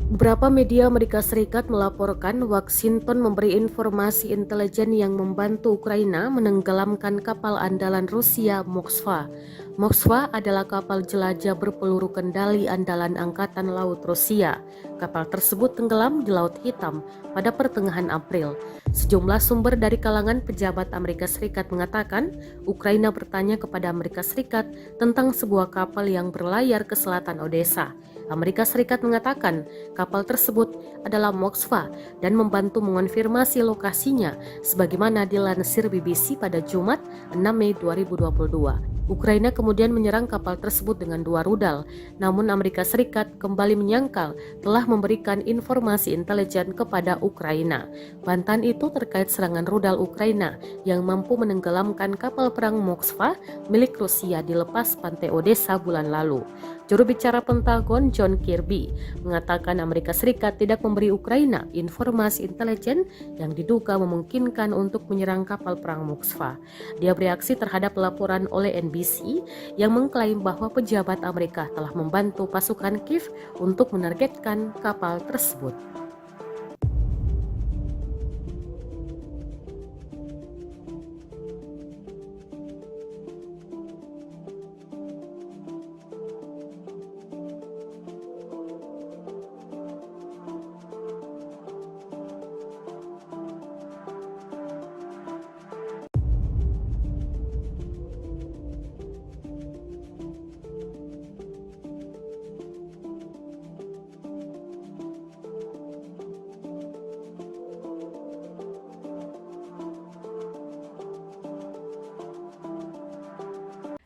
Beberapa media Amerika Serikat melaporkan Washington memberi informasi intelijen yang membantu Ukraina menenggelamkan kapal andalan Rusia Moskva. Moskva adalah kapal jelajah berpeluru kendali andalan Angkatan Laut Rusia. Kapal tersebut tenggelam di Laut Hitam pada pertengahan April. Sejumlah sumber dari kalangan pejabat Amerika Serikat mengatakan Ukraina bertanya kepada Amerika Serikat tentang sebuah kapal yang berlayar ke selatan Odessa. Amerika Serikat mengatakan kapal tersebut adalah Moskva dan membantu mengonfirmasi lokasinya sebagaimana dilansir BBC pada Jumat 6 Mei 2022. Ukraina kemudian menyerang kapal tersebut dengan 2 rudal, namun Amerika Serikat kembali menyangkal telah memberikan informasi intelijen kepada Ukraina. Bantahan itu terkait serangan rudal Ukraina yang mampu menenggelamkan kapal perang Moskva milik Rusia di lepas pantai Odessa bulan lalu. Juru bicara Pentagon John Kirby mengatakan Amerika Serikat tidak memberi Ukraina informasi intelijen yang diduga memungkinkan untuk menyerang kapal perang Moskva. Dia bereaksi terhadap laporan oleh NBC yang mengklaim bahwa pejabat Amerika telah membantu pasukan Kiev untuk menargetkan kapal tersebut.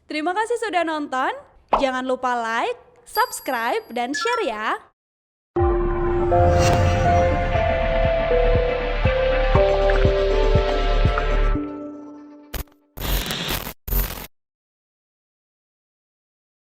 Terima kasih sudah nonton. Jangan lupa like, subscribe, dan share ya.